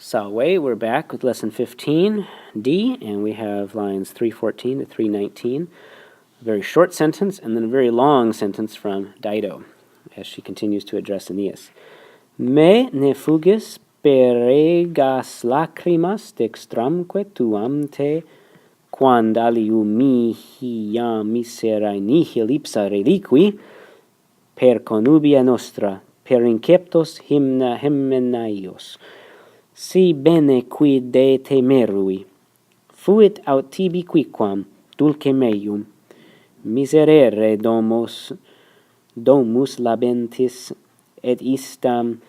Salwe, we're back with lesson 15D, and we have lines 314 to 319. A very short sentence, and then a very long sentence from Dido, as she continues to address Aeneas. Me ne fugis peregas lacrimas dextramque tuam te, quand aliu mihi iam miserae nihil ipsa reliqui, per conubia nostra, per inceptos hymenaios. Si bene quid de te merui, fuit aut tibi quiquam dulce meium, miserere domus labentis, et istam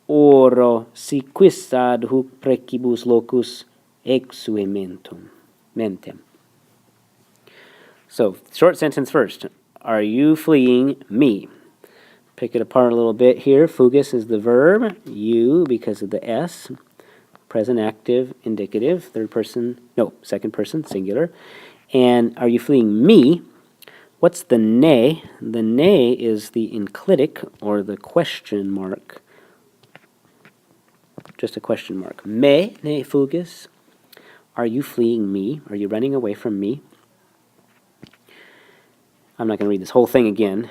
oro si quistad huc precibus locus exue mentem. So, short sentence first. Are you fleeing me? Pick it apart a little bit here. Fugis is the verb. You, because of the S. Present active, indicative, second person, singular. And are you fleeing me? What's the ne? The ne is the enclitic, or the question mark. Just a question mark. Me ne fugis. Are you fleeing me? Are you running away from me? I'm not going to read this whole thing again.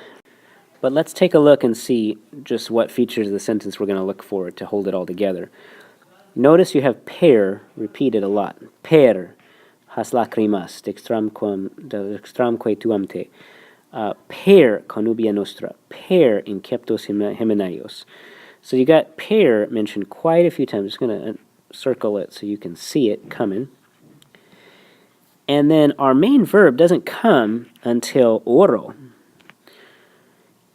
But let's take a look and see just what features of the sentence we're going to look for to hold it all together. Notice you have per repeated a lot. Per has lacrimas dextramque tuam te. Per conubia nostra. Per inceptos hymenaios. So you got per mentioned quite a few times. I'm just going to circle it so you can see it coming. And then our main verb doesn't come until oro.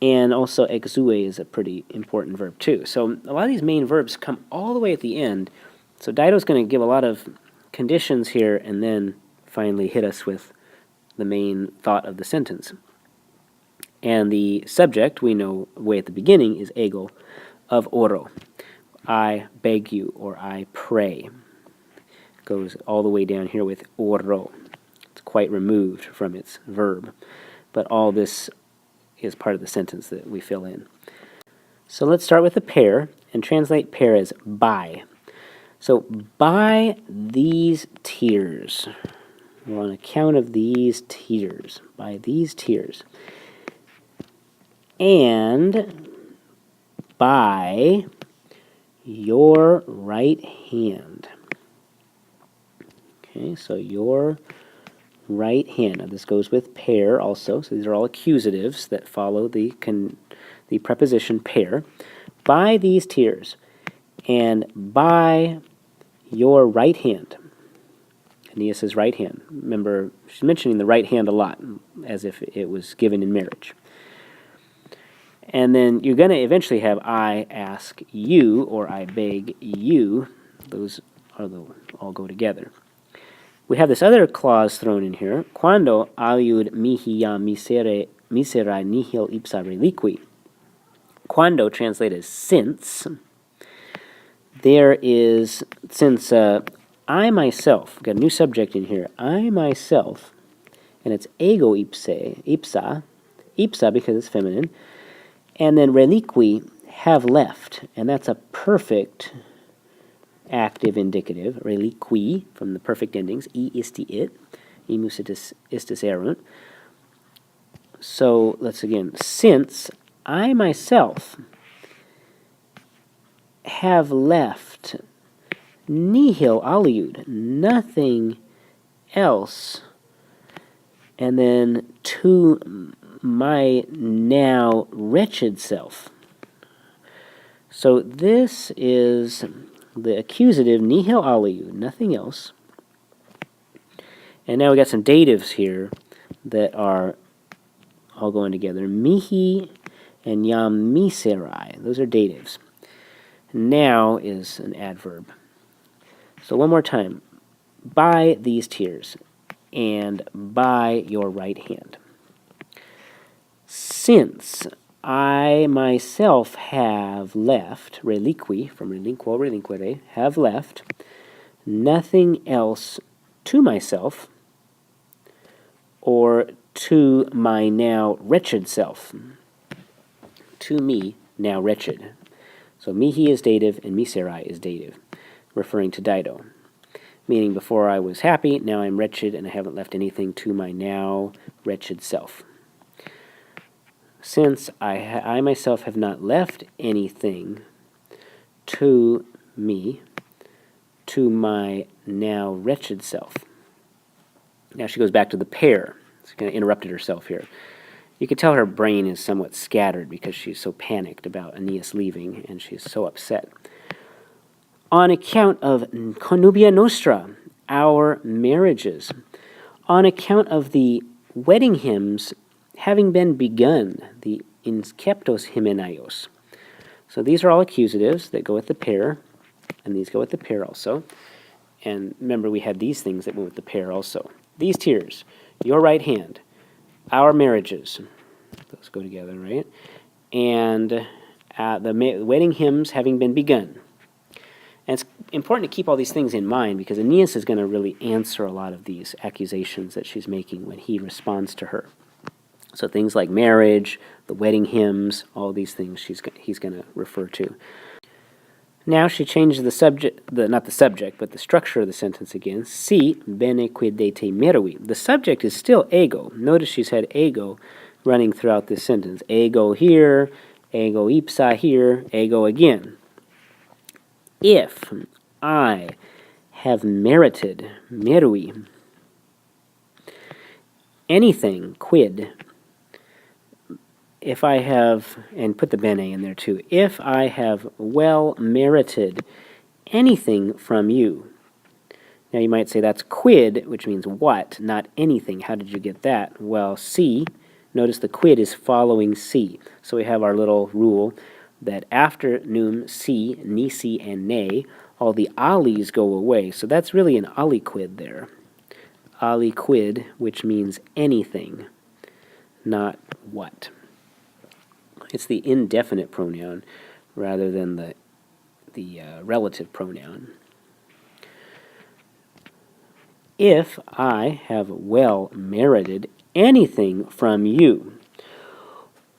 And also exue is a pretty important verb too. So a lot of these main verbs come all the way at the end. So Dido's going to give a lot of conditions here and then finally hit us with the main thought of the sentence. And the subject, we know way at the beginning, is ego of oro. I beg you, or I pray. Goes all the way down here with oro. It's quite removed from its verb. But all this is part of the sentence that we fill in. So let's start with the per and translate per as by. So by these tears, or on account of these tears, by these tears, and by your right hand. Okay, so your right hand. Now this goes with per also, so these are all accusatives that follow the preposition per. By these tears, and by your right hand. Aeneas' right hand. Remember, she's mentioning the right hand a lot, as if it was given in marriage. And then you're going to eventually have I ask you, or I beg you. Those all go together. We have this other clause thrown in here. Quando aliud mihi iam miserae nihil ipsa reliqui. Quando translated as since. There is, since I myself, got a new subject in here. I myself, and it's ego ipsa because it's feminine. And then reliqui, have left. And that's a perfect active indicative, reliqui, from the perfect endings, e isti it, imus istis erunt. So let's again, since I myself have left nihil aliud, nothing else, and then to my now wretched self. So this is the accusative nihil aliud, nothing else. And now we got some datives here that are all going together. Mihi and iam miserae, those are datives. Now is an adverb. So one more time. By these tears, and by your right hand. Since I myself have left, reliqui, from relinquo, relinquere, have left, nothing else to myself, or to my now wretched self. To me, now wretched. So mihi is dative, and miserae is dative. referring to Dido. Meaning before I was happy, now I'm wretched, and I haven't left anything to my now wretched self. Since I myself have not left anything to me, to my now wretched self. Now she goes back to the pair. She's kind of interrupted herself here. You can tell her brain is somewhat scattered because she's so panicked about Aeneas leaving, and she's so upset. On account of connubia nostra, our marriages, on account of the wedding hymns having been begun, the inceptos hymenaios. So these are all accusatives that go with the pair, and these go with the pair also. And remember, we had these things that went with the pair also. These tears, your right hand, our marriages, those go together, right? And the wedding hymns having been begun. And it's important to keep all these things in mind because Aeneas is going to really answer a lot of these accusations that she's making when he responds to her. So things like marriage, the wedding hymns, all these things he's going to refer to. Now she changes the subject, not the subject, but the structure of the sentence again. Si bene quidete merui. The subject is still ego. Notice she's had ego running throughout this sentence. Ego here, ego ipsa here, ego again. If I have merited, merui, anything, quid, if I have, and put the bene in there too, if I have well merited anything from you. Now you might say that's quid, which means what, not anything. How did you get that? Well, si, notice the quid is following si. So we have our little rule that after num, si, nisi, and ne, all the alis go away. So that's really an aliquid there. Aliquid, which means anything, not what. It's the indefinite pronoun rather than the relative pronoun. If I have well merited anything from you,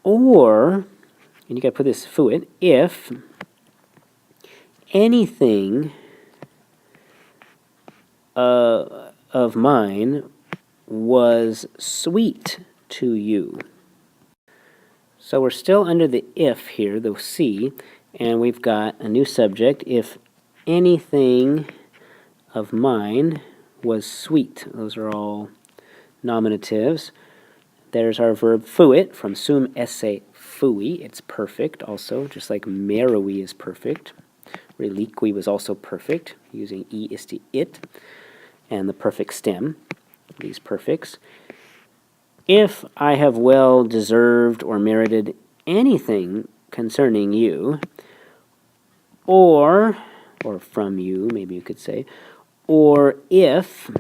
or, and you got to put this fuit, if anything of mine was sweet to you. So we're still under the if here, the si, and we've got a new subject. If anything of mine was sweet. Those are all nominatives. There's our verb fuit from sum esse fui. It's perfect also, just like merui is perfect. Reliqui was also perfect, using e isti it, and the perfect stem, these perfects. If I have well deserved or merited anything concerning you, or from you, maybe you could say, or if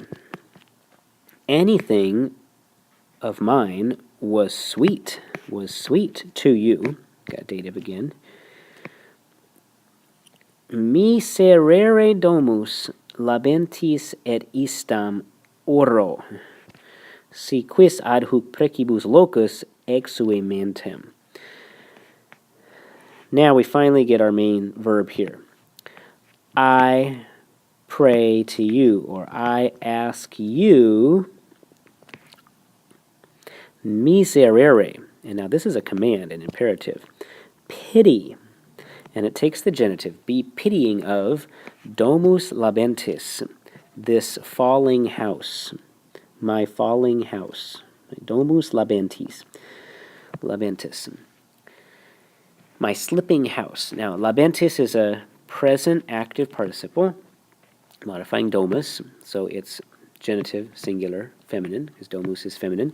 anything of mine was sweet to you, got dative again, miserere domus labentis et istam oro, si quis ad huc precibus locus exue mentem. Now we finally get our main verb here. I pray to you, or I ask you, miserere. And now this is a command, an imperative. Pity. And it takes the genitive. Be pitying of domus labentis, this falling house. My falling house. Domus labentis. Labentis. My slipping house. Now, labentis is a present active participle, modifying domus, so it's genitive, singular, feminine, because domus is feminine.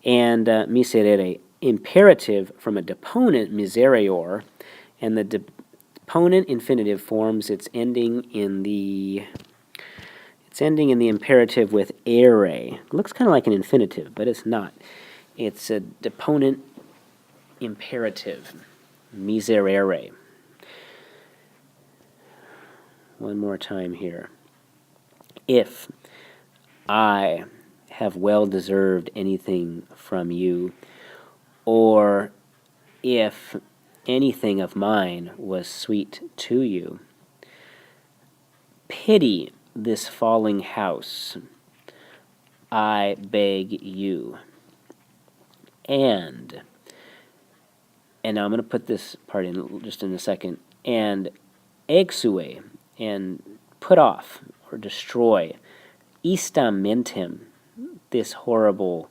And miserere, imperative from a deponent, misereor, and the deponent infinitive forms its ending in the imperative with ere. It looks kind of like an infinitive, but it's not. It's a deponent imperative, miserere. One more time here. If I have well deserved anything from you, or if anything of mine was sweet to you. Pity this falling house, I beg you. And now I'm going to put this part in just in a second. And exue, and put off or destroy, ista mentem, this horrible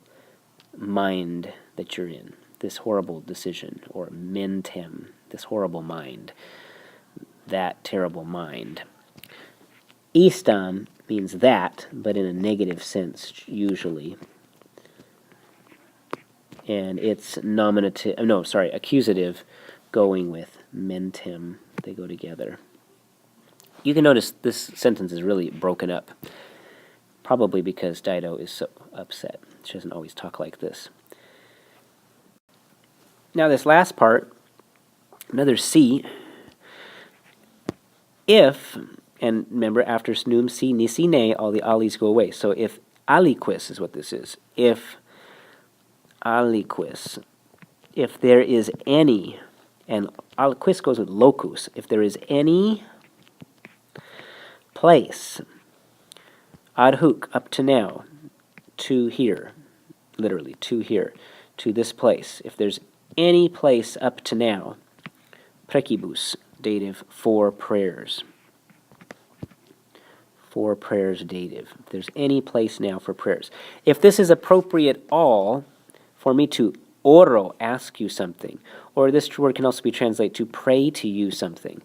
mind that you're in, this horrible decision, or mentem, this horrible mind, that terrible mind. Istam means that, but in a negative sense, usually. And it's accusative, going with mentem. They go together. You can notice this sentence is really broken up, probably because Dido is so upset. She doesn't always talk like this. Now this last part, another C, if, and remember after snum si nisi ne, all the alis go away. So if aliquis is what this is. If aliquis, if there is any, and aliquis goes with locus, if there is any place, ad hoc, up to now, to here, literally, to here, to this place. If there's any place up to now, precibus, dative, for prayers. For prayers, dative. If there's any place now for prayers. If this is appropriate all, for me to oro, ask you something, or this word can also be translated to pray to you something.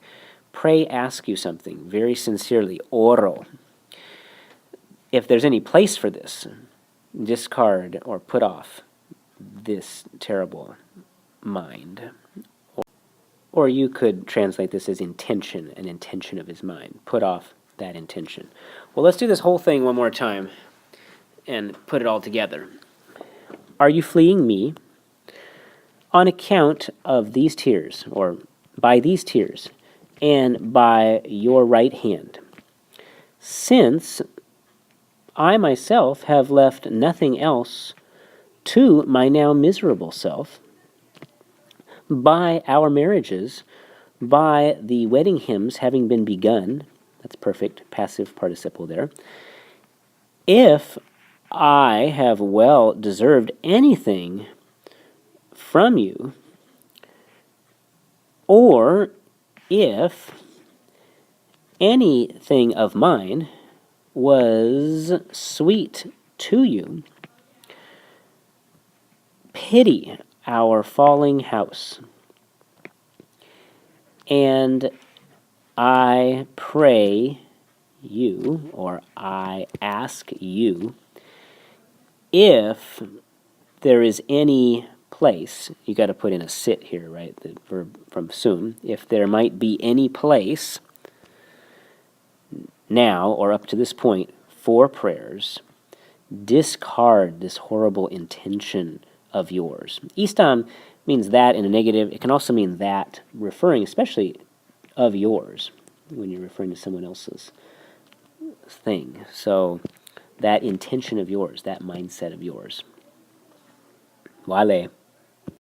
Pray, ask you something, very sincerely, oro. If there's any place for this, discard or put off this terrible mind. Or you could translate this as intention, an intention of his mind. Put off that intention. Well, let's do this whole thing one more time and put it all together. Are you fleeing me on account of these tears, or by these tears, and by your right hand, since I myself have left nothing else to my now miserable self, by our marriages, by the wedding hymns having been begun, that's perfect, passive participle there, if I have well deserved anything from you, or if anything of mine was sweet to you, pity our falling house, and I pray you, or I ask you, if there is any place, you got to put in a sit here, right, the verb from sum, if there might be any place now or up to this point for prayers, discard this horrible intention of yours. Istam means that in a negative. It can also mean that, referring especially of yours, when you're referring to someone else's thing. So that intention of yours, that mindset of yours. Vale.